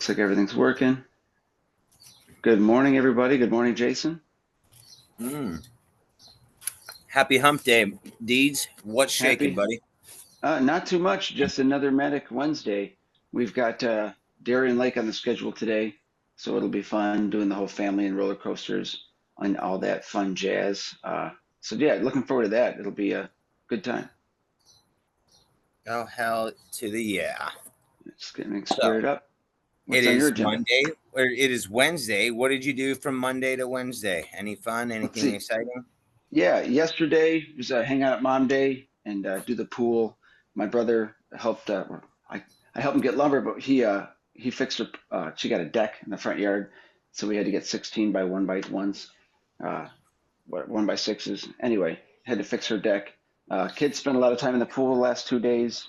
Looks like everything's working. Good morning, everybody. Good morning, Jason. Mm. Happy hump day, Deeds. What's shaking, Happy? buddy? Not too much, just another Medic Wednesday. We've got Darien Lake on the schedule today, so it'll be fun doing the whole family and roller coasters and all that fun jazz. So yeah, looking forward to that. It'll be a good time. Oh, hell to the yeah. Just getting So squared up. it What's on your is agenda? Monday, or it is Wednesday. What did you do from Monday to Wednesday? Any fun? Let's Anything see. exciting? Yeah, yesterday was hang out at Mom Day and do the pool. My brother helped. I helped him get lumber, but he fixed her. She got a deck in the front yard, so we had to get 16 by 1 by 1s, uh, 1 by 6s. Anyway, had to fix her deck. Kids spent a lot of time in the pool the last 2 days.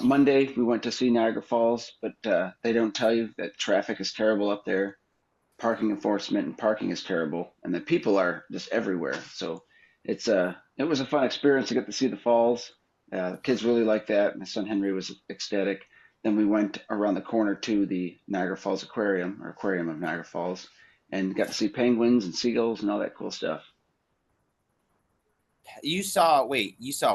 Monday we went to see Niagara Falls, but they don't tell you that traffic is terrible up there, parking enforcement and parking is terrible, and the people are just everywhere. So it was a fun experience to get to see the falls. The kids really liked that. My son Henry was ecstatic. Then we went around the corner to the Niagara Falls Aquarium, or Aquarium of Niagara Falls, and got to see penguins and seagulls and all that cool stuff. You saw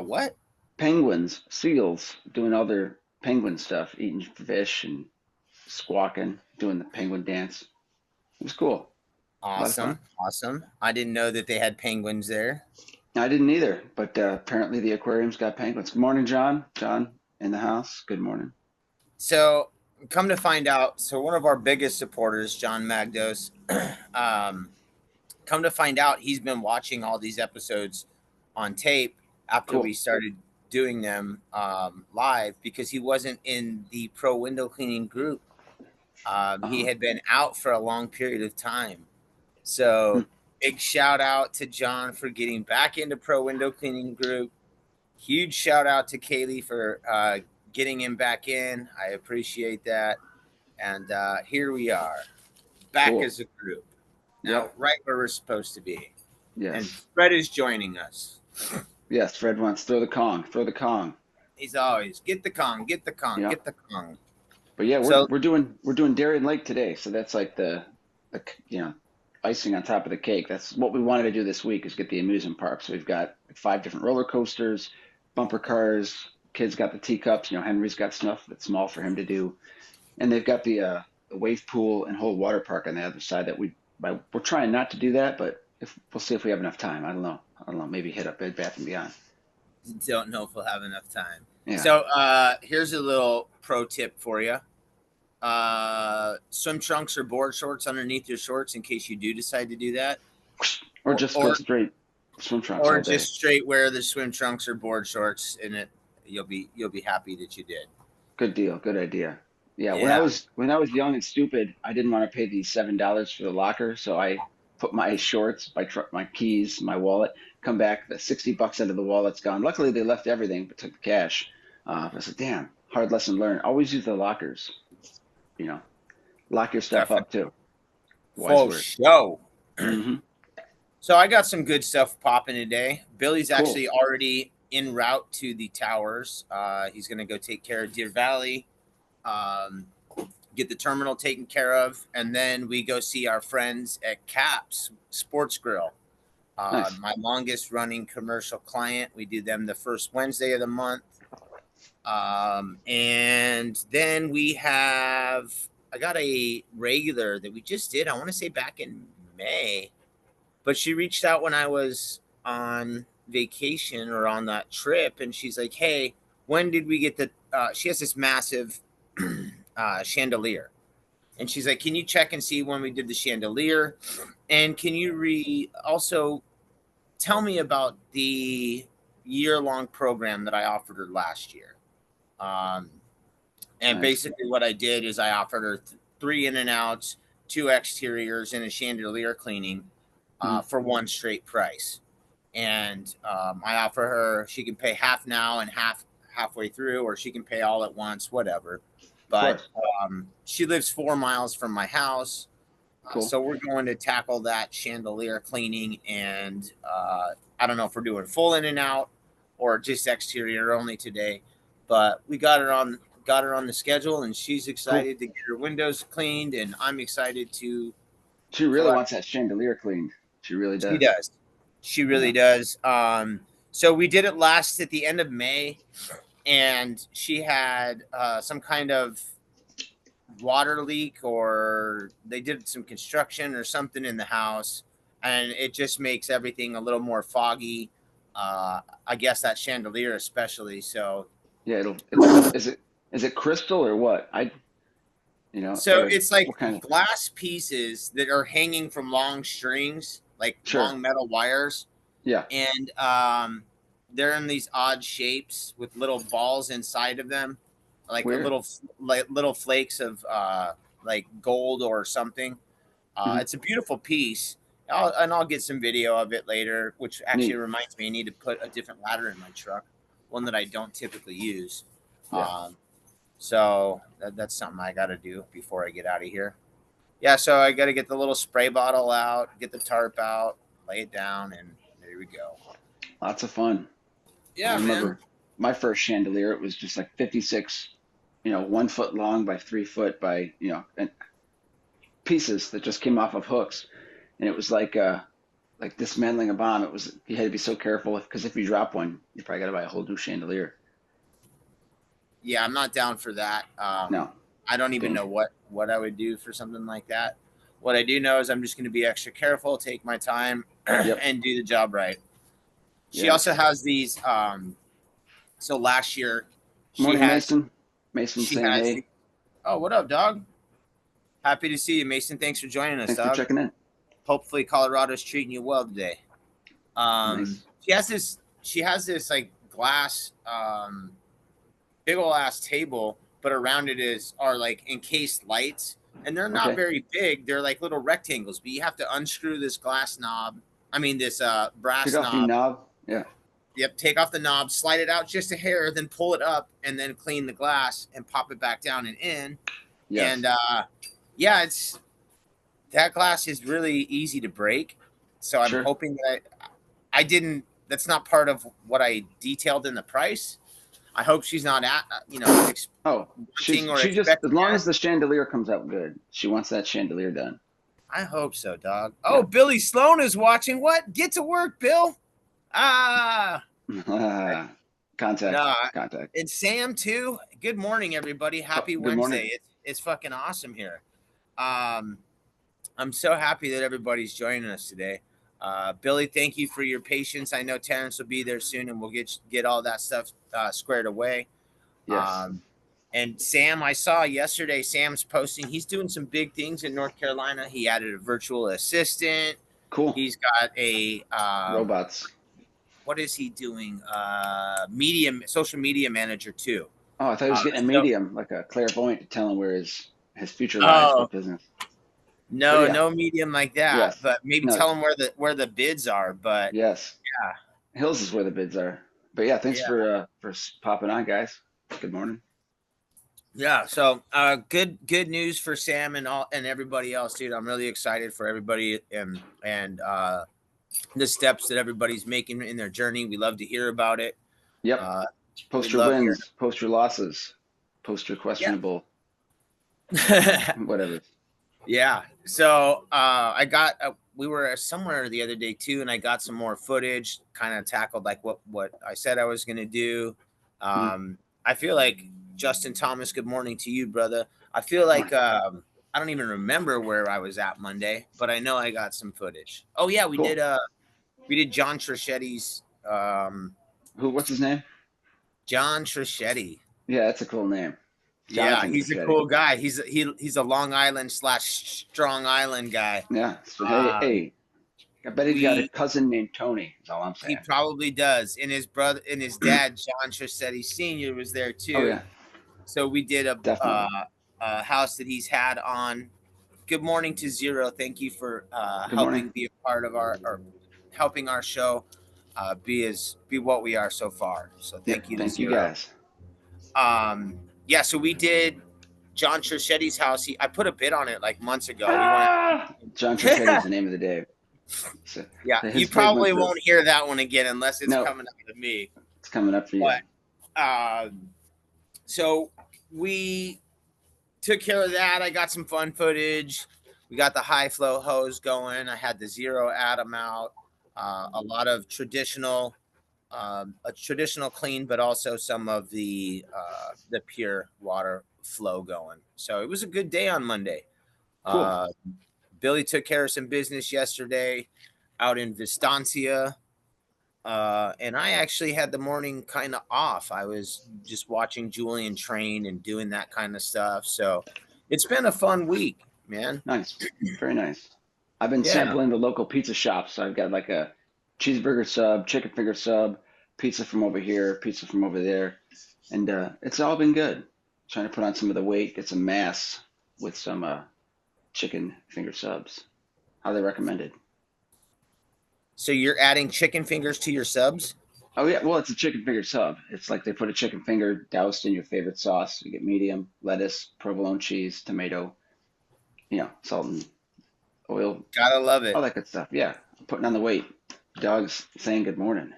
what? Penguins, seals, doing all their penguin stuff, eating fish and squawking, doing the penguin dance. It was cool. A lot of fun. Awesome. Awesome. I didn't know that they had penguins there. I didn't either, but apparently the aquarium's got penguins. Good morning, John. John in the house. Good morning. So come to find out, so one of our biggest supporters, John Magdos, um, come to find out he's been watching all these episodes on tape after we Cool. started doing them live because he wasn't in the pro window cleaning group. He Uh, had been out for a long period of time. hmm, So big shout out to John for getting back into pro window cleaning group. Huge shout out to Kaylee for getting him back in. I appreciate that. And here we are, back cool. as a group. Now, Yep. right where we're supposed to be. And Yes. Fred is joining us. Yes. Fred wants throw the Kong. Throw the Kong. He's always get the Kong, get the Kong, Yeah. get the Kong. But yeah, we're So, we're doing we're doing Darien Lake today, so that's like the icing on top of the cake. That's what we wanted to do this week is get the amusement park. So we've got like 5 different roller coasters, bumper cars. Kids got the teacups. Henry's got stuff that's small for him to do. And they've got the wave pool and whole water park on the other side that we're trying not to do that, but if we'll see if we have enough time. I don't know. I don't know. Maybe hit up Bed Bath and Beyond. don't know if we'll have enough time. Yeah. So, here's a little pro tip for you. Swim trunks or board shorts underneath your shorts in case you do decide to do that, Or or just go or, straight swim trunks or all day. just straight wear the swim trunks or board shorts in it. You'll be happy that you did. Good deal. Good idea. Yeah. When I Yeah, was when I was young and stupid, I didn't want to pay the $7 for the locker, so I put my shorts, my keys, my wallet, come back, the $60 out of the wallet's gone. Luckily, they left everything but took the cash. I said, damn, hard lesson learned. Always use the lockers. You know, lock your stuff definitely. up too. Wise For word. show. Hmm. So I got some good stuff popping today. Billy's Cool. actually already en route to the towers. He's going to go take care of Deer Valley, um, get the terminal taken care of, and then we go see our friends at Caps Sports Grill. Nice. My longest running commercial client. We do them the first Wednesday of the month. And then I got a regular that we just did, I want to say back in May, but she reached out when I was on vacation or on that trip. And she's like, hey, when did we get she has this massive chandelier. And she's like, can you check and see when we did the chandelier? And can you also tell me about the year-long program that I offered her last year? Um, and Nice. basically, what I did is I offered her three in and outs, two exteriors, and a chandelier cleaning Mhm. for one straight price. And I offer her she can pay half now and halfway through, or she can pay all at once, whatever. Of But course. she lives 4 miles from my house. Cool. So we're going to tackle that chandelier cleaning, and I don't know if we're doing full in and out or just exterior only today, but we got her on got her on the schedule, and she's Cool. excited to get her windows cleaned, and I'm excited to She really collect. wants that chandelier cleaned. She really She does. does. She really Yeah. does. So we did it last at the end of May, and she had some kind of water leak, or they did some construction or something in the house, and it just makes everything a little more foggy. I guess that chandelier especially. So Yeah, it'll is it crystal or what? so Or it's like what kind of glass pieces that are hanging from long strings, like sure. long metal wires, Yeah. and they're in these odd shapes with little balls inside of them, like a Weird. little flakes of like gold or something. Hmm. It's a beautiful piece. I'll get some video of it later, which actually Neat. reminds me I need to put a different ladder in my truck, one that I don't typically use. Yeah. Um, so that's something I got to do before I get out of here. Yeah, so I got to get the little spray bottle out, get the tarp out, lay it down, and there we go. Lots of fun. I Yeah, man. remember my first chandelier. It was just like 56, 1 foot long by 3 foot by, and pieces that just came off of hooks. And it was like dismantling a bomb. It was you had to be so careful because if you drop one, you probably got to buy a whole new chandelier. Yeah, I'm not down for that. No, I don't even know danger. what I would do for something like that. What I do know is I'm just going to be extra careful, take my time, Yep. and do the job right. She also Yes. has these. So last year, she Morning, had Mason. Mason she saying has hey. the. Oh, what up, dog? Happy to see you, Mason. Thanks for joining us, Thanks for dog. checking in. Hopefully, Colorado's treating you well today. Nice. She has this. She has this like glass, big ol' ass table, but around it are like encased lights, and they're not Okay. very big. They're like little rectangles, but you have to unscrew this glass knob. I mean, this Take brass off the knob. knob. Yeah. Yep, take off the knob, slide it out just a hair, then pull it up, and then clean the glass and pop it back down and in. Yes. And yeah, it's that glass is really easy to break. So I'm Sure. hoping that I didn't. That's not part of what I detailed in the price. I hope she's not at Oh, wanting or she just as expecting long that. as the chandelier comes out good, she wants that chandelier done. I hope so, dog. Oh, Yeah. Billy Sloan is watching. What? Get to work, Bill. Ah, Contact. no. Contact. And Sam too. Good morning, everybody. Oh, Happy good morning. Wednesday. It's fucking awesome here. Um, I'm so happy that everybody's joining us today. Billy, thank you for your patience. I know Terrence will be there soon, and we'll get all that stuff squared away. Yes. Um, and Sam, I saw yesterday. Sam's posting. He's doing some big things in North Carolina. He added a virtual assistant. Cool. He's got a Robots. what is he doing? Medium social media manager too. Oh, I thought he was getting a So medium, like a clairvoyant to tell him where his future lies, oh what business. But no, yeah, no medium like that. yes. But maybe No, tell him where the bids are. But yes. yeah, Hills is where the bids are. But yeah, thanks yeah. for popping on, guys. Good morning. Yeah, so good news for Sam and all and everybody else, dude. I'm really excited for everybody and the steps that everybody's making in their journey. We love to hear about it. Yep. Uh, we Post your love hearing. wins, post your losses, post your Yeah, questionable whatever. yeah. So I got we were somewhere the other day too, and I got some more footage. Kind of tackled like what I said I was gonna do. Mhm. I feel like Justin Thomas. Good morning to you, brother. I feel like Morning. I don't even remember where I was at Monday, but I know I got some footage. Oh yeah, Cool. we did John Trischetti's What's his name? John Trischetti. Yeah, that's a cool name. Yeah, Jonathan he's a Trichetti. cool guy. He's a Long Island / Strong Island guy. Yeah. So hey, Um, hey, I bet he's got a we cousin named Tony. That's all I'm He saying. probably does. And his brother and his dad, John Trischetti Sr., was there Oh too. yeah, So we did definitely. a house that he's had on. Good morning to Zero. Thank you for Good morning. helping be a part of our or helping our show be what we are so far. So Yep. thank you to Thank you Zero. guys. Yeah, so we did John Trischetti's house. I put a bid on it like months ago. John Trichetti is the name of the day. So, Yeah, you his bid went probably through. won't hear that one again unless it's No, coming out of me. it's coming up for you. But so we took care of that. I got some fun footage. We got the high flow hose going. I had the zero atom out. A lot of a traditional clean, but also some of the pure water flow going. So it was a good day on Monday. Cool. Uh, Billy took care of some business yesterday out in Vistancia. And I actually had the morning kind of off. I was just watching Julian train and doing that kind of stuff. So it's been a fun week, man. Nice. Very nice. I've been Yeah. sampling the local pizza shops. So I've got like a cheeseburger sub, chicken finger sub, pizza from over here, pizza from over there, and it's all been good. Trying to put on some of the weight, get some mass with some chicken finger subs. Highly recommended. So you're adding chicken fingers to your subs? Oh yeah, well it's a chicken finger sub. It's like they put a chicken finger doused in your favorite sauce. You get medium, lettuce, provolone cheese, tomato, salt and oil, Gotta love all it. that good stuff. Yeah, I'm putting on the weight. Dog's saying good morning.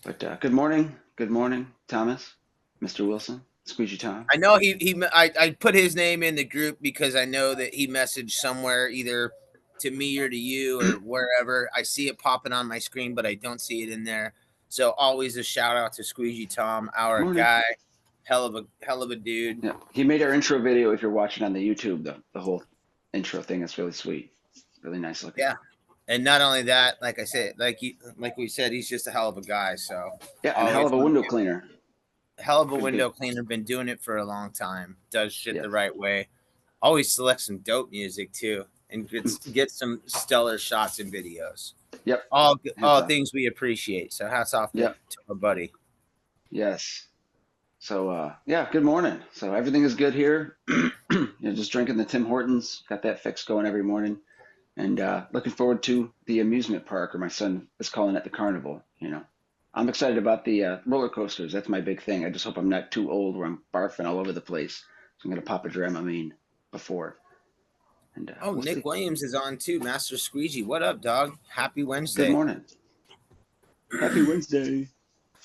But good morning, Thomas, Mr. Wilson, Squeegee Tom. I know I put his name in the group because I know that he messaged somewhere either to me or to you or wherever. I see it popping on my screen, but I don't see it in there. So always a shout out to Squeegee Tom, our Morning. guy, hell of a dude. Yeah, he made our intro video. If you're watching on the YouTube, the whole intro thing is really sweet, really nice looking. Yeah. And not only that, like I said, like we said, he's just a hell of a guy. So Yeah, and hell always of a window cleaner. hell of a Good, good. window cleaner. Been doing it for a long time. Does shit Yeah. the right way. Always selects some dope music too, and gets some stellar shots and videos. Yep. All Hands off. things we appreciate. So hats off to Yep. our buddy. Yes. So yeah, good morning. So everything is good here. Just drinking the Tim Hortons. Got that fix going every morning, and looking forward to the amusement park, or my son is calling it the carnival. I'm excited about the roller coasters. That's my big thing. I just hope I'm not too old where I'm barfing all over the place. So I'm gonna pop a Dramamine before, and Oh, we'll Nick see. Williams is on too. Master Squeegee. What up, dog? Happy Good Wednesday. morning. Happy Wednesday.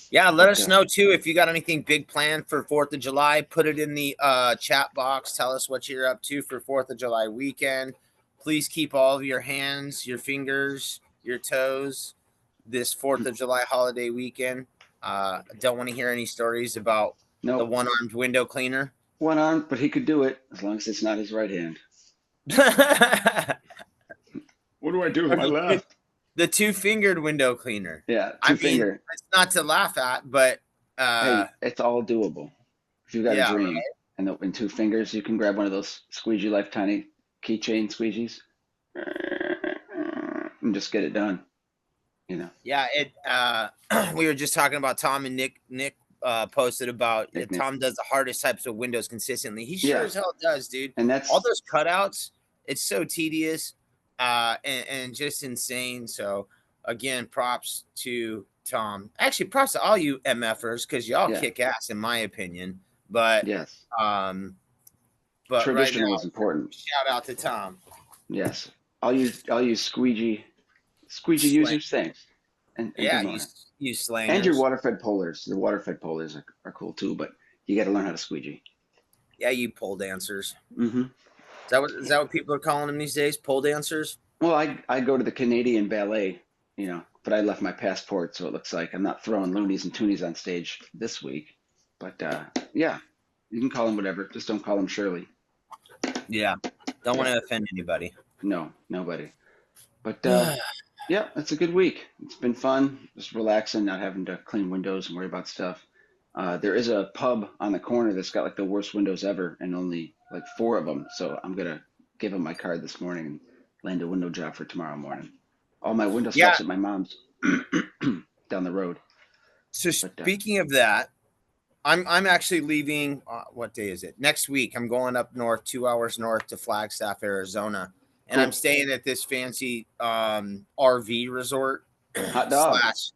Yeah, let But us know too if you got anything big planned for 4th of July. Put it in the chat box. Tell us what you're up to for 4th of July weekend. Please keep all of your hands, your fingers, your toes this 4th of July holiday weekend. Don't want to hear any stories about the nope, one-armed window cleaner. one arm, but he could do it as long as it's not his right hand. What do I do with my left? The two-fingered window cleaner. Yeah, I two mean, finger. it's not to laugh at, but Hey, it's all doable. If you've got a yeah, dream right? and in two fingers, you can grab one of those squeegee life tiny keychain squeegees and just get it done. Yeah, it. We were just talking about Tom and Nick. Nick posted about Nick. Tom does the hardest types of windows consistently. He sure Yeah, as hell does, dude. and All that's those cutouts, it's so tedious, and just insane. So again, props to Tom. Actually, props to all you MFers because y'all yeah, kick ass in my opinion. But yes. um, but right now, Traditional is important. shout out to Tom. Yes. All you squeegee Slang. users, thanks. And Yeah, good morning. you And your slangers. water-fed pullers. The water-fed pullers are cool too, but you got to learn how to squeegee. Yeah, you pole dancers. Hmm. Is that what people are calling them these days? Pole dancers? Well, I go to the Canadian Ballet, but I left my passport, so it looks like I'm not throwing loonies and toonies on stage this week. But yeah, you can call them whatever. Just don't call them Shirley. Yeah. Don't want Yeah, to offend anybody. no, nobody. But yeah, it's a good week. It's been fun, just relaxing, not having to clean windows and worry about stuff. There is a pub on the corner that's got like the worst windows ever, and only like four of them. So I'm gonna give him my card this morning and land a window job for tomorrow morning. All my window Yeah. stuff's at my mom's down the road. So But speaking of that, I'm actually leaving. What day is it? Next week. I'm going up north, 2 hours north to Flagstaff, Arizona, and I'm cool. staying at this fancy RV resort Hot slash. dogs.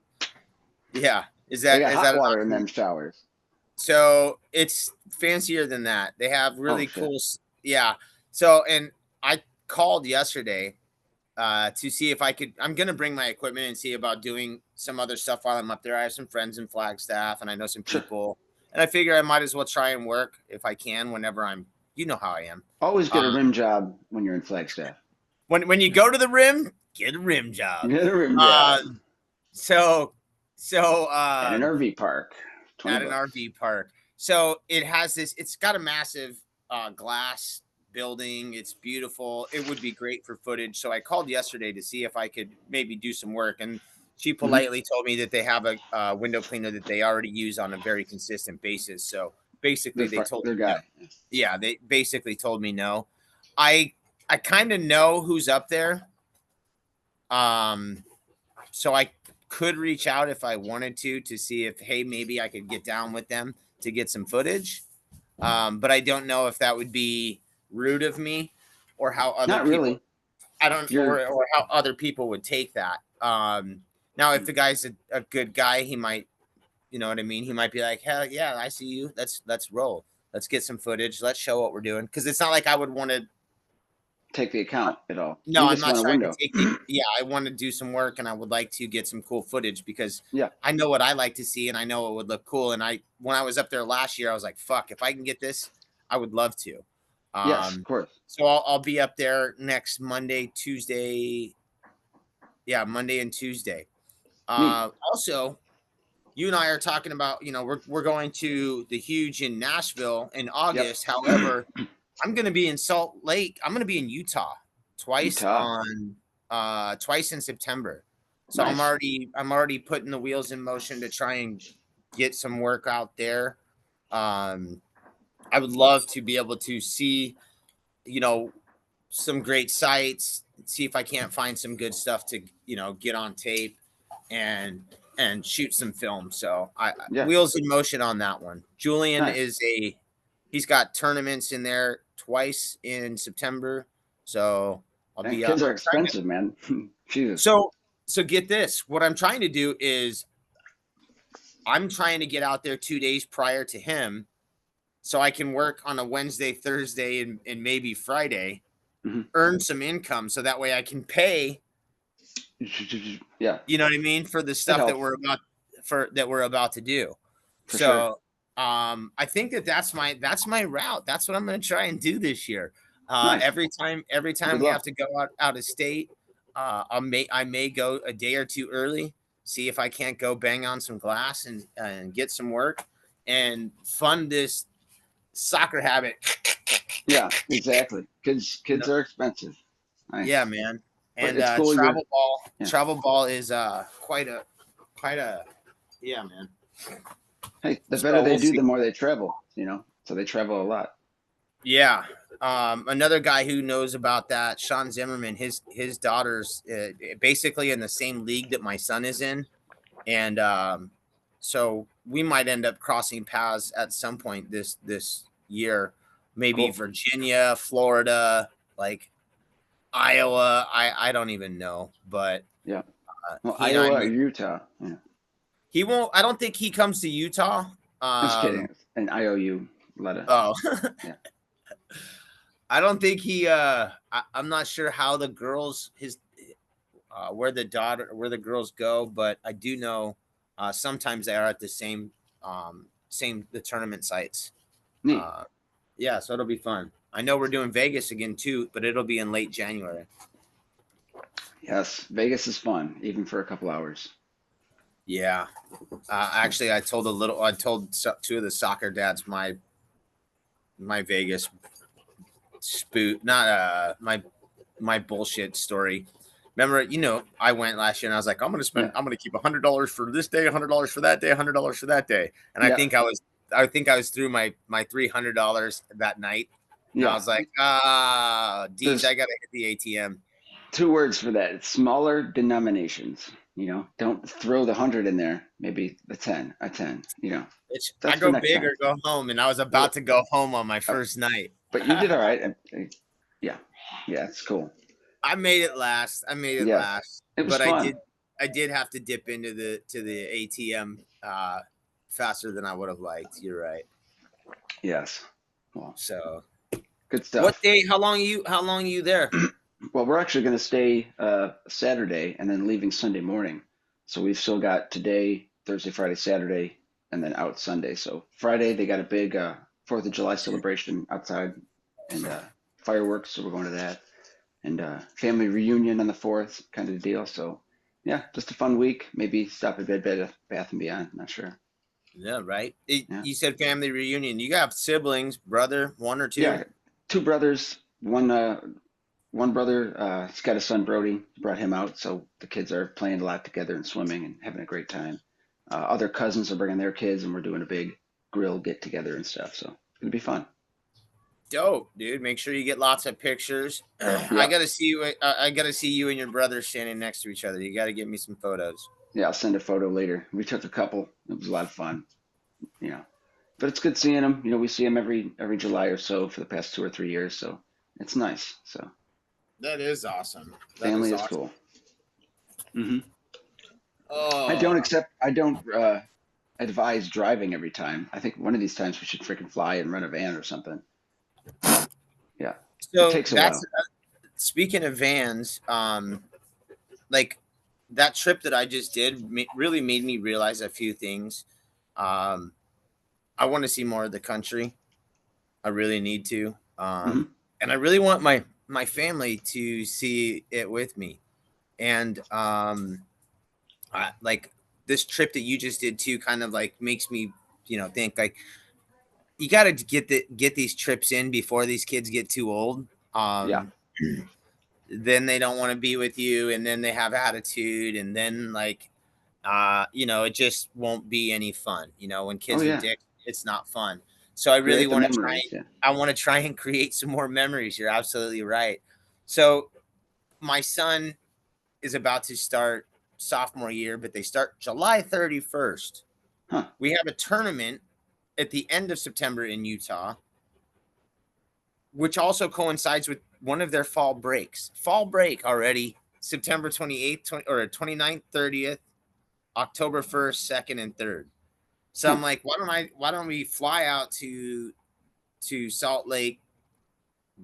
Yeah, They got is hot that an water in option? them showers. So it's fancier than that. They have Oh really shit. cool. Yeah. So and I called yesterday to see if I could. I'm gonna bring my equipment and see about doing some other stuff while I'm up there. I have some friends in Flagstaff, and I know some Sure. people and I figure I might as well try and work if I can whenever I'm. You know how I am. Always get a Uh, rim job when you're in Flagstaff. when you go to the rim, get a rim job. Get a rim Uh, job so so at an RV park. 20 at an bucks. RV park. So it has this. It's got a massive glass building. It's beautiful. It would be great for footage. So I called yesterday to see if I could maybe do some work, and she Hmm. politely told me that they have a window cleaner that they already use on a very consistent basis. So basically, they told Their me no. guy. Yeah, they basically told me no. I I kind of know who's up there. Um, so I could reach out if I wanted to see if hey maybe I could get down with them to get some footage. But I don't know if that would be rude of me or how other Not people really. I don't You're or how other people would take that. Now if the guy's a good guy, he might you know what I mean. He might be like, hell yeah, I see you. Let's roll. Let's get some footage. Let's show what we're doing because it's not like I would want to take the account at all. no, You I'm just not want a trying to window. take the. Yeah, I want to do some work, and I would like to get some cool footage because Yeah. I know what I like to see, and I know it would look cool. And when I was up there last year, I was like, "Fuck, if I can get this, I would love to." Yes, of Um, course. so I'll be up there next Monday, Tuesday. Yeah, Monday and Tuesday. Neat. Also, you and I are talking about, we're going to the Huge in Nashville in Yep. August. However, I'm going to be in Salt Lake. I'm going to be in Utah Utah. twice in September. So Nice. I'm already putting the wheels in motion to try and get some work out there. Um, I would love to be able to see, you know, some great sites, see if I can't find some good stuff to, get on tape and shoot some film. So Yeah. wheels in motion on that one. Julian Nice. he's got tournaments in there twice in September. So I'll And be kids are I'm trying to expensive, man. Jesus. so so get this. What I'm trying to do is I'm trying to get out there 2 days prior to him so I can work on a Wednesday, Thursday, and maybe Friday, Hmm. earn some income so that way I can pay, Yeah, you know what I mean, for the it stuff helps that we're about to do. for sure. So I think that's my route. That's what I'm going to try and do this year. Nice. Every time Good we have luck. to go out of state, I may go a day or two early, see if I can't go bang on some glass and get some work and fund this soccer habit. Yeah, exactly. Kids No, are expensive. yeah, Nice. man. But And it's cool you're yeah. travel ball is quite a yeah, man. Hey, the better So they we'll do, see. the more they travel, you know? So they travel a lot. Yeah. Another guy who knows about that, Sean Zimmerman, his daughter's basically in the same league that my son is in, and so we might end up crossing paths at some point this year, maybe Cool. Virginia, Florida, like Iowa. I don't even know, but Yeah. Well, he and I Iowa or may. Utah. Yeah. He won't. I don't think he comes to Utah. Just kidding. An IOU letter. Oh, Yeah. I don't think he. I'm not sure how the girls his where the girls go, but I do know sometimes they are at the same the tournament sites. Neat. Uh, yeah, so it'll be fun. I know we're doing Vegas again too, but it'll be in late January. Yes. Vegas is fun, even for a couple hours. Yeah, actually, I told two of the soccer dads my Vegas spook, not my bullshit story. Remember, I went last year and I was like, Yeah. I'm gonna keep $100 for this day, $100 for that day, $100 for that day, and Yeah. I think I was through my $300 that night, and I Yeah. was like, Deej, There's I gotta hit the ATM. two words for that. It's smaller denominations. Don't throw the 100 in there. Maybe a 10. I That's for go next big time. or go home, and I was Well, about to go home on my uh, first night. but you did all right. Yeah. Yeah. It's cool. I made it last. Yes. It was But fun. I did have to dip into the ATM faster than I would have liked. You're right. Yes. Well, So good what stuff. day? How long are you there? Well, we're actually going to stay Saturday and then leaving Sunday morning. So we've still got today, Thursday, Friday, Saturday, and then out Sunday. So Friday they got a big 4th of July celebration outside and fireworks, so we're going to that. And family reunion on the 4th, kind of deal. So yeah, just a fun week. Maybe stop at Bath and Beyond. Not sure. Yeah, right. Yeah, You said family reunion. You got siblings, brother, one or yeah. two? Two brothers. One brother, he's got a son Brody. Brought him out, so the kids are playing a lot together and swimming and having a great time. Other cousins are bringing their kids, and we're doing a big grill get together and stuff. So it's gonna be fun. Dope, dude. Make sure you get lots of pictures. I Yep. gotta see you. I gotta see you and your brother standing next to each other. You gotta give me some photos. Yeah, I'll send a photo later. We took a couple. It was a lot of fun. You know, but it's good seeing them. We see them every July or so for the past 2 or 3 years. So it's nice. So That is awesome. That family is is awesome. cool. Hmm. Oh, I don't advise driving every time. I think one of these times we should freaking fly and rent a van or something. Yeah, it so takes a that's while. speaking of vans. Like that trip that I just did really made me realize a few things. Um, I want to see more of the country. I really need to. Hmm. And I really want my family to see it with me. And like this trip that you just did too, kind of like makes me, think like you got to get these trips in before these kids get too old. Yeah. Um, then they don't want to be with you, and then they have attitude, and then like, it just won't be any fun. When Oh kids are yeah. dicks, it's not fun. So I really Create the want to try. memories. Yeah. I want to try and create some more memories. You're absolutely right. So my son is about to start sophomore year, but they start July 31st. Huh. We have a tournament at the end of September in Utah, which also coincides with one of their fall breaks. Fall break already, September 28th, or 29th, 30th, October 1st, 2nd, and 3rd. So Huh. I'm like, why don't we fly out to Salt Lake,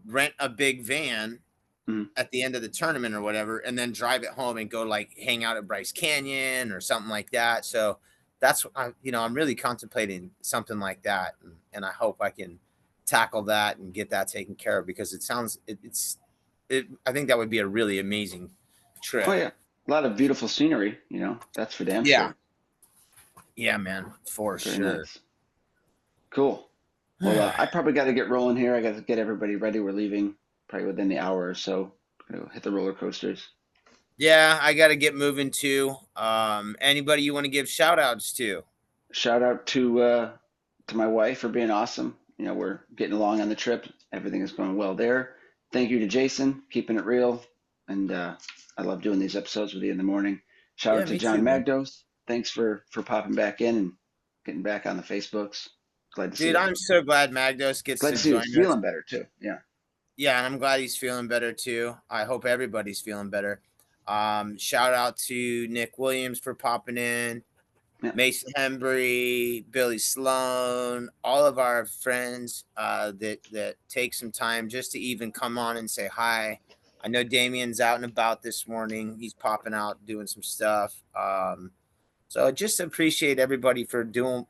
rent a big van Hmm. at the end of the tournament or whatever, and then drive it home and go like hang out at Bryce Canyon or something like that. So that's I'm really contemplating something like that, and I hope I can tackle that and get that taken care of because it sounds it. I think that would be a really amazing Oh trip. yeah. A lot of beautiful scenery. That's for damn Yeah, sure. yeah, man, for Very sure. nice. Cool. Well, I probably got to get rolling here. I got to get everybody ready. We're leaving probably within the hour or so. Gonna hit the roller coasters. Yeah, I got to get moving too. Anybody you want to give shout outs to? Shout out to my wife for being awesome. We're getting along on the trip. Everything is going well there. Thank you to Jason, keeping it real. And I love doing these episodes with you in the morning. Shout Yeah, out to me John too, man. Magdos. Thanks for popping back in and getting back on the Facebooks. Glad to see Dude, you. I'm so glad Magdos gets Glad to to see you join us. feeling better too. Yeah. Yeah, and I'm glad he's feeling better too. I hope everybody's feeling better. Shout out to Nick Williams for popping in, Yeah. Mason Hembry, Billy Sloan, all of our friends that take some time just to even come on and say hi. I know Damien's out and about this morning. He's popping out doing some stuff. So I just appreciate everybody for doing,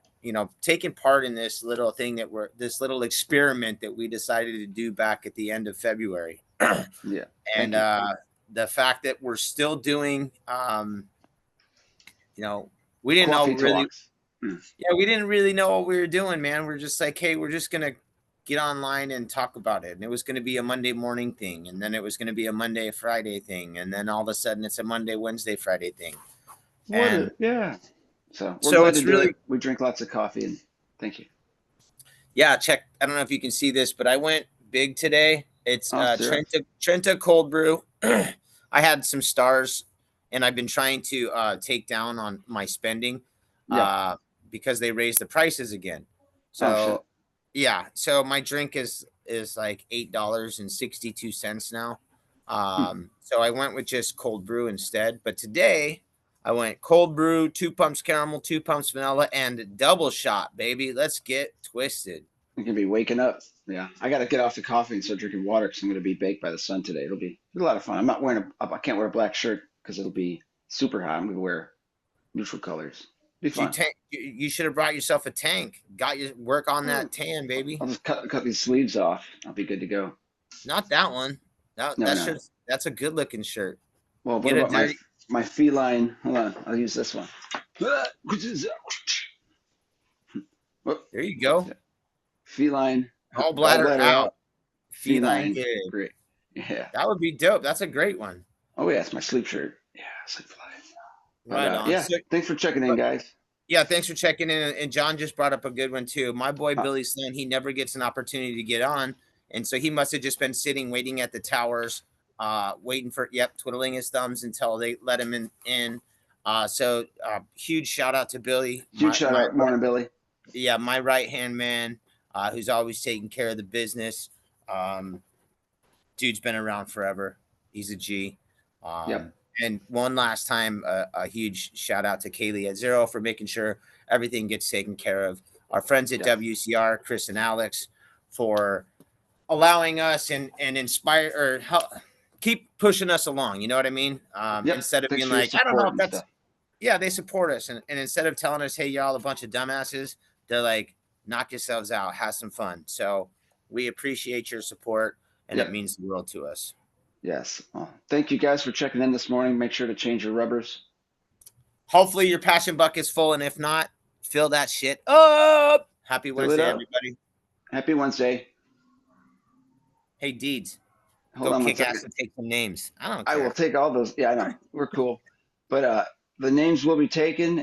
taking part in this little thing this little experiment that we decided to do back at the end of February. Yeah. And Thank you. the fact that we're still doing, you know, we didn't know Coffee really, talks. Mm. yeah, we didn't really know what we were doing, man. We're just like, hey, we're just going to get online and talk about it. And it was going to be a Monday morning thing. And then it was going to be a Monday, Friday thing. And then all of a sudden it's a Monday, Wednesday, Friday thing. And Yeah. So we're so glad to it's do really, it. We drink lots of coffee and thank you. yeah, check. I don't know if you can see this, but I went big today. It's Oh, serious? Trenta cold brew. I had some stars, and I've been trying to take down on my spending Yeah. uh, because they raised the prices again. Oh, shit. So yeah, so my drink is like $8.62 now. Hmm. So I went with just cold brew instead. But today I went cold brew, 2 pumps caramel, 2 pumps vanilla, and double shot, baby. Let's get twisted. I'm gonna be waking up. Yeah. I got to get off the coffee and start drinking water because I'm gonna be baked by the sun today. It'll be a lot of fun. I'm not wearing I can't wear a black shirt because it'll be super hot. I'm gonna wear neutral colors. Be fun. You should have brought yourself a tank. Got your work on Hmm. that tan, baby. I'll just cut these sleeves off. I'll be good to go. Not that one. No, no. That's a good looking shirt. Well, what Get a about my dirty. my feline? Hold on, I'll use this one. Whoop. There you go. Feline, Gallbladder gallbladder out. out. Feline Feline, good. great. Yeah. That would be dope. That's a great one. Oh yeah, it's my sleep shirt. Yeah, sleep fly. But Right on. yeah, So, thanks for checking in, but guys. yeah, thanks for checking in. And John just brought up a good one too. My boy Uh, Billy Sloan, he never gets an opportunity to get on, and so he must have just been sitting, waiting at the towers, waiting for twiddling his thumbs until they let him in. Huge shout out to Billy, Huge shout out, morning, Billy. my right hand man, who's always taking care of the business. Um, Dude's been around forever. He's a G. Yep. And one last time, a huge shout out to Kaylee at Zero for making sure everything gets taken care of. Our friends at Yes. WCR, Chris and Alex, for allowing us and inspire or help keep pushing us along. You know what I mean? Yep. Instead of Thanks being for your like, I don't know support if and that's, stuff. yeah, they support us. And instead of telling us, hey, y'all a bunch of dumbasses, they're like, knock yourselves out, have some fun. So we appreciate your support, and it Yep. means the world to us. Yes. Well, thank you guys for checking in this morning. Make sure to change your rubbers. Hopefully your passion bucket's full, and if not, fill that shit up. Happy Fill it Wednesday, up. everybody. Happy Wednesday. Hey, Deeds, Hold go on one kick ass second. and take some names. I don't I will care. take all those. Yeah, I know. We're cool. But the names will be taken